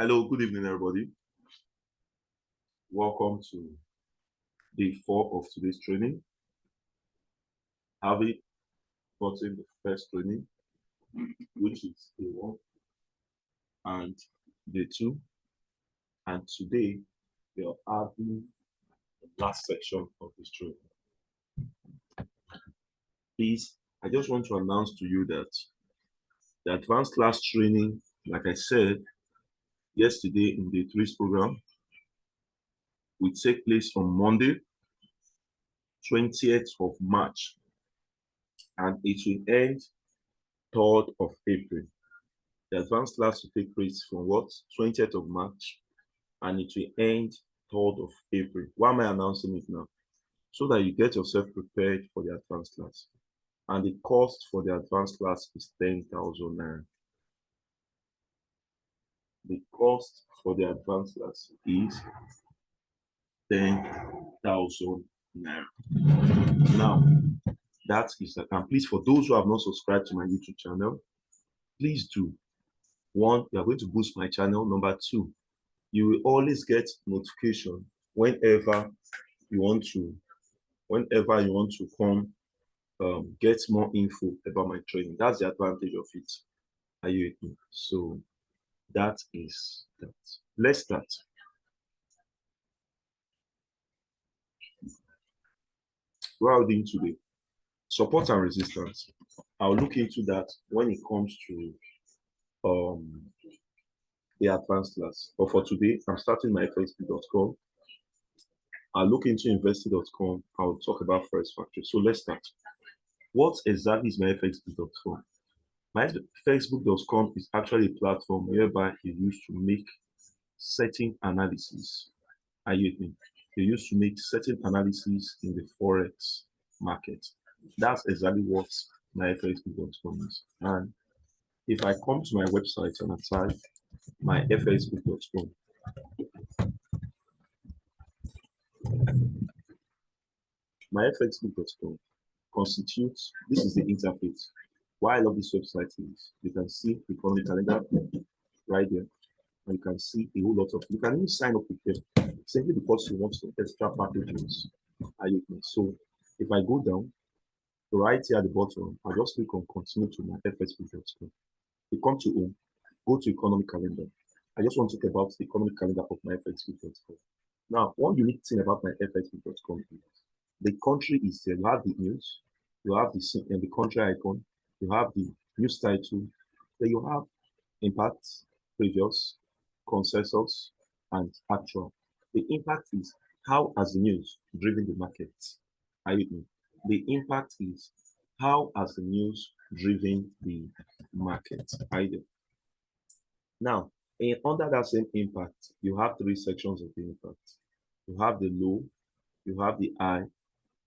Hello, good evening, everybody. Welcome to day 4 of today's training. Having gotten the first training, which is day 1 and day 2, and today we are having the last section of this training. Please, I just want to announce to you that the advanced class training, like I said yesterday in day 3's program, will take place on Monday, 20th of March, and it will end 3rd of April. The advanced class will take place from 20th of March, and it will end 3rd of April. Why am I announcing it now? So that you get yourself prepared for the advanced class. And the cost for the advanced class is 10,000 naira. The cost for the advanced class is 10,000 naira. Now, that is that. And please, for those who have not subscribed to my YouTube channel, please do. 1, you are going to boost my channel. Number 2, you will always get notification whenever you want to come get more info about my training. That's the advantage of it. Are you with me? So that is that. Let's start. What are we doing today? Support and resistance. I'll look into that when it comes to the advanced class. But for today, I'm starting my fxb.com. I'll look into investing.com. I'll talk about Forex Factory. So let's start. What exactly is my fxb.com? My fxbook.com is actually a platform whereby you use to make certain analysis. Are you with me? You used to make certain analysis in the Forex market. That's exactly what my fxbook.com is. And if I come to my website and I type my fxbook.com, my fxbook.com constitutes, this is the interface. Why I love this website is you can see the economic calendar right there, and you can see a whole lot of, you can even sign up with them simply because you want some extra packages. So if I go down right here at the bottom, I just click on continue to my fxbook.com. You come to home, go to economic calendar. I just want to talk about the economic calendar of my fxbook.com. Now, one unique thing about my fxbook.com is the country is there. You have the news, you have the country icon, you have the news title, then you have impact, previous, consensus, and actual. The impact is how has the news driven the market? Are you with me? The impact is how has the news driven the market? Are you there? Now, under that same impact, you have 3 sections of the impact. You have the low, you have the high,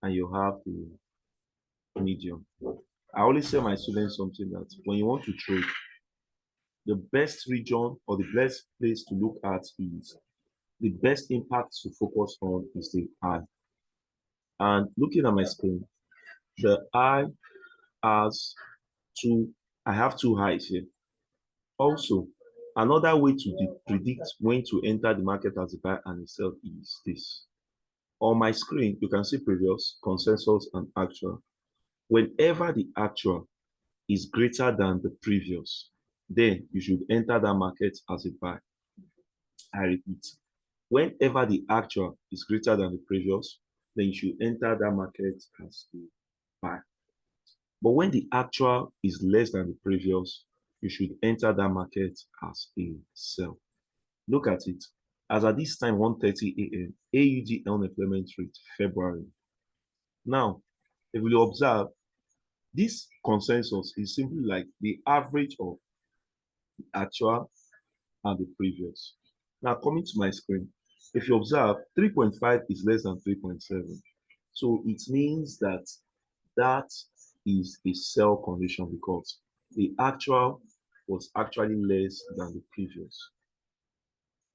and you have the medium. I always tell my students something that when you want to trade, the best region or the best place to look at is the best impact to focus on is the high. And looking at my screen, the high has I have 2 highs here. Also, another way to predict when to enter the market as a buy and a sell is this. On my screen, you can see previous, consensus, and actual. Whenever the actual is greater than the previous, then you should enter that market as a buy. I repeat, whenever the actual is greater than the previous, then you should enter that market as a buy. But when the actual is less than the previous, you should enter that market as a sell. Look at it. As at this time, 1:30 a.m., AUD unemployment rate, February. Now, if you observe, this consensus is simply like the average of the actual and the previous. Now, coming to my screen, if you observe, 3.5 is less than 3.7. So it means that that is a sell condition because the actual was actually less than the previous.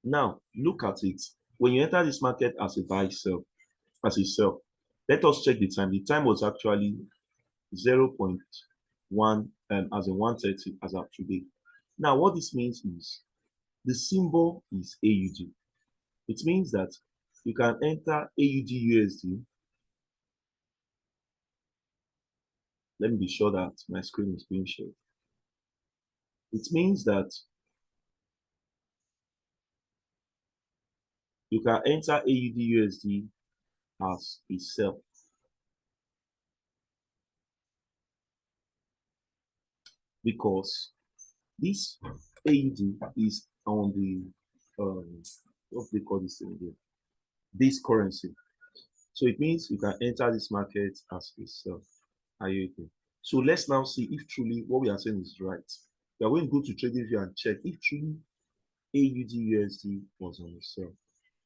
Now, look at it. When you enter this market as a buy sell, as a sell, let us check the time. The time was actually 0.1 as in 1:30 as of today. Now, what this means is The symbol is AUD. It means that you can enter AUD USD. Let me be sure that my screen is being shared. It means that you can enter AUD USD as a sell. Because this AUD is on the what they call this thing again? This currency. So it means you can enter this market as a sell. Are you with me? So let's now see if truly what we are saying is right. We are going to go to TradingView and check if truly AUD USD was on the sell.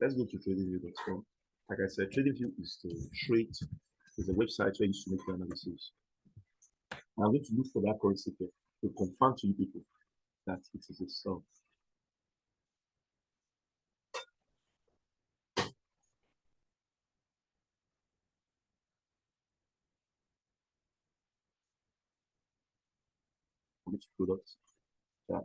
Let's go to tradingview.com. Like I said, TradingView is the trade, is a website where you used to make the analysis. I'm going to look for that currency pair to confirm to you people that it is a sell. Which products? That.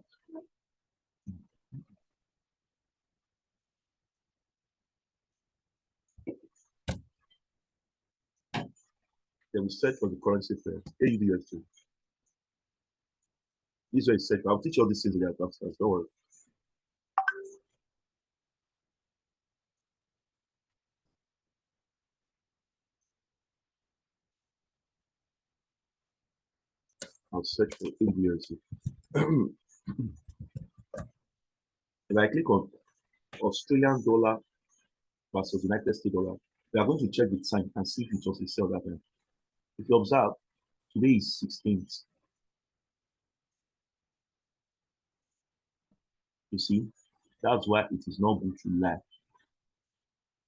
Then we search for the currency pair, AUD USD. This is where you search. I'll teach you all these things in the advanced class. Don't worry. I'll search for AUD USD. If I click on Australian dollar versus United States dollar, we are going to check the time and see if it was a sell that time. If you observe, today is 16th. You see, that's why it is not going to lie.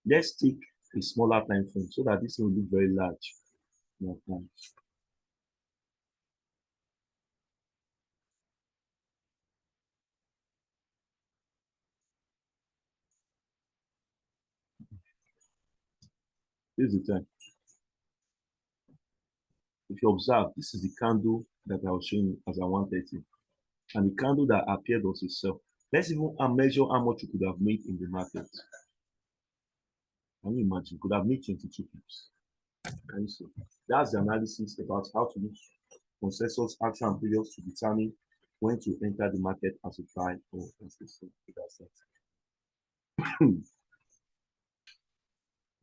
Let's take a smaller time frame so that this will look very large. This is the time. If you observe, this is the candle that I was showing you as a 130, and the candle that appeared was a sell. Let's even measure how much you could have made in the market. Can you imagine? You could have made 22 pips. Can you see? That's the analysis about how to use consensus, action, and periods to determine when to enter the market as a buy or as a sell. That's it.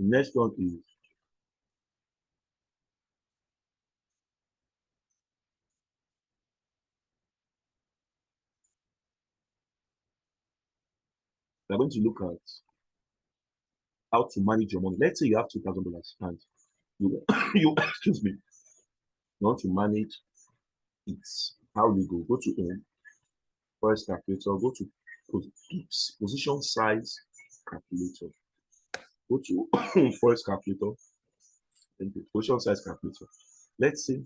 The next one is we're going to look at how to manage your money. Let's say you have $2,000 and you excuse me, you want to manage it. How do you go? Go to Forex calculator, go to position size calculator. Go to Forex calculator and the position size calculator. Let's say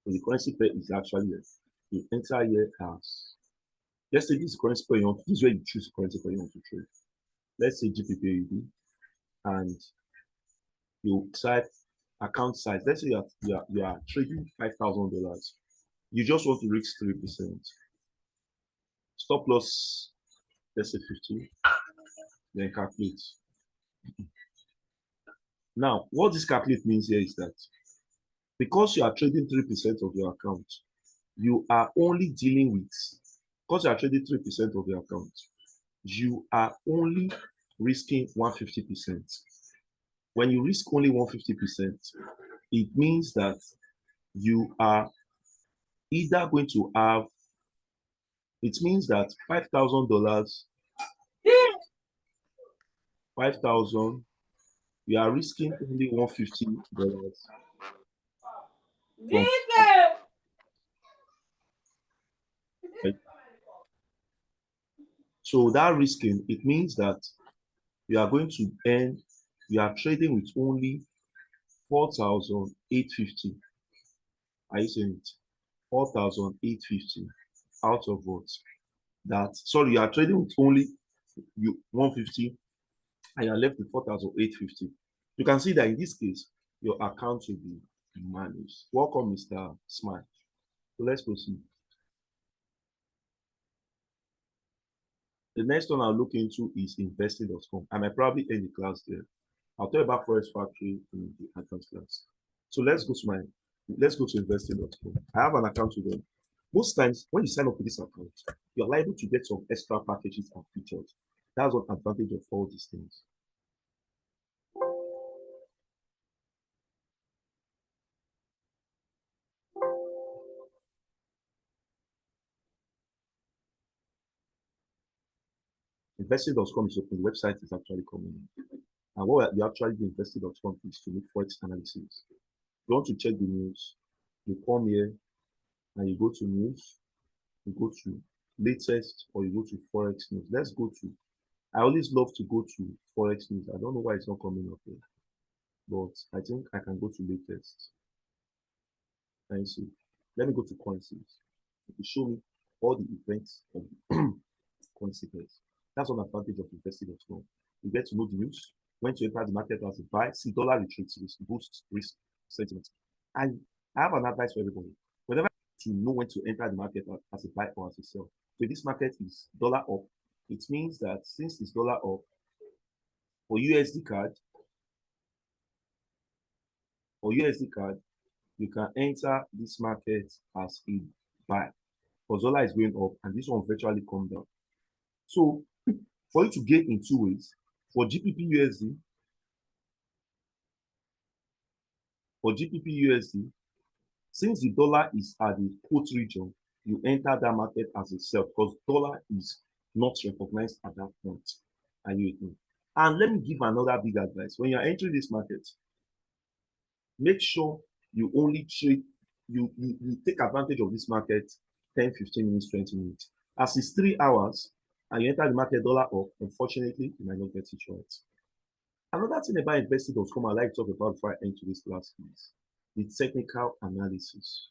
the currency pair is actually the entire year as, let's say this is currency pair you want, this is where you choose the currency pair you want to trade. Let's say GBP and you type account size. Let's say you are trading $5,000. You just want to reach 3%. Stop loss, let's say 50. Then calculate. Now, what this calculate means here is that because you are trading 3% of your account, you are only dealing with, because you are trading 3% of your account, you are only risking 150%. When you risk only 150%, it means that you are either going to have, it means that $5,000, 5,000, you are risking only $150. Right? So that risking, it means that you are going to earn, you are trading with only 4,850. Are you saying it? 4,850 out of what? That, sorry, you are trading with only 150 and you're left with 4,850. You can see that in this case, your account will be managed. Welcome, Mr. Smart. So let's proceed. The next one I'll look into is investing.com. I might probably end the class there. I'll talk about Forex Factory in the advanced class. So let's go to investing.com. I have an account with them. Most times when you sign up with this account, you're liable to get some extra packages and features. That's one advantage of all these things. Investing.com is open. The website is actually coming in. And what we actually do investing.com is to make Forex analysis. You want to check the news, you come here and you go to news, you go to latest, or you go to Forex news. Let's go to, I always love to go to Forex news. I don't know why it's not coming up here, but I think I can go to latest. And see, let me go to coincidences. It will show me all the events of coincidence. That's one advantage of investing.com. You get to know the news, when to enter the market as a buy, see dollar retreats, boost risk sentiment. And I have an advice for everybody. Whenever you know when to enter the market as a buy or as a sell. So this market is dollar up. It means that since it's dollar up, for USD card, you can enter this market as a buy. Because dollar is going up and this one virtually come down. So for you to gain in two ways, for GBP USD, since the dollar is at the quote region, you enter that market as a sell because dollar is not recognized at that point. And let me give another big advice. When you're entering this market, make sure you only trade, you take advantage of this market 10, 15 minutes, 20 minutes. As it's 3 hours and you enter the market dollar up, unfortunately, you might not get it right. Another thing about investing.com I like to talk about before I enter this class is the technical analysis.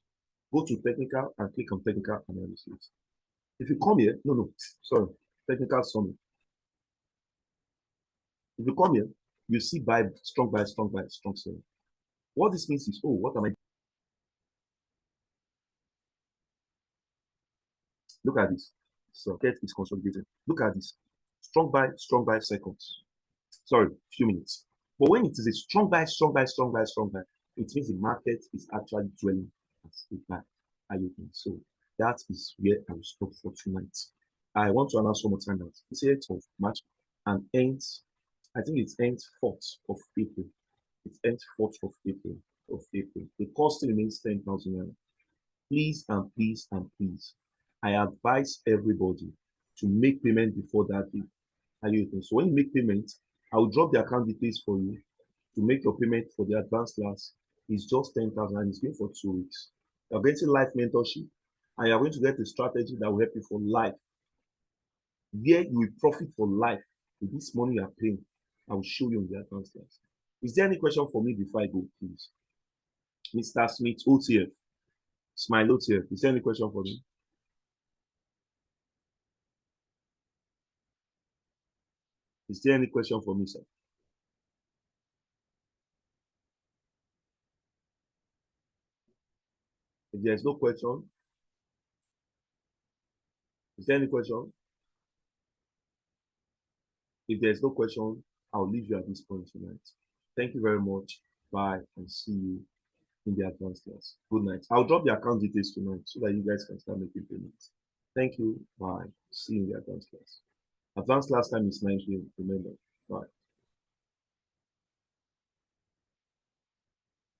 Go to technical and click on technical analysis. If you come here, technical summary. If you come here, you see strong buy, strong sell. What this means is, what am I? Look at this. So get is consolidated. Look at this. Strong buy, seconds. Sorry, few minutes. But when it is a strong buy, it means the market is actually dwelling as a buy. So that is where I will stop for tonight. I want to announce one more time that it's 8th of March and ends, I think it ends 4th of April. It ends 4th of April. The cost remains 10,000. Please and please and please, I advise everybody to make payment before that day. So when you make payment, I will drop the account details for you to make your payment for the advanced class. It's just 10,000 and it's going for 2 weeks. You're getting life mentorship and you're going to get a strategy that will help you for life. Where you will profit for life. With this money you are paying, I will show you in the advanced class. Is there any question for me before I go, please? Mr. Smith, OTF. Smile OTF. Is there any question for me? Is there any question for me, sir? If there's no question, is there any question? If there's no question, I'll leave you at this point tonight. Thank you very much. Bye and see you in the advanced class. Good night. I'll drop the account details tonight so that you guys can start making payments. Thank you. Bye. See you in the advanced class. Advanced class time is 9 p.m. Remember. Bye.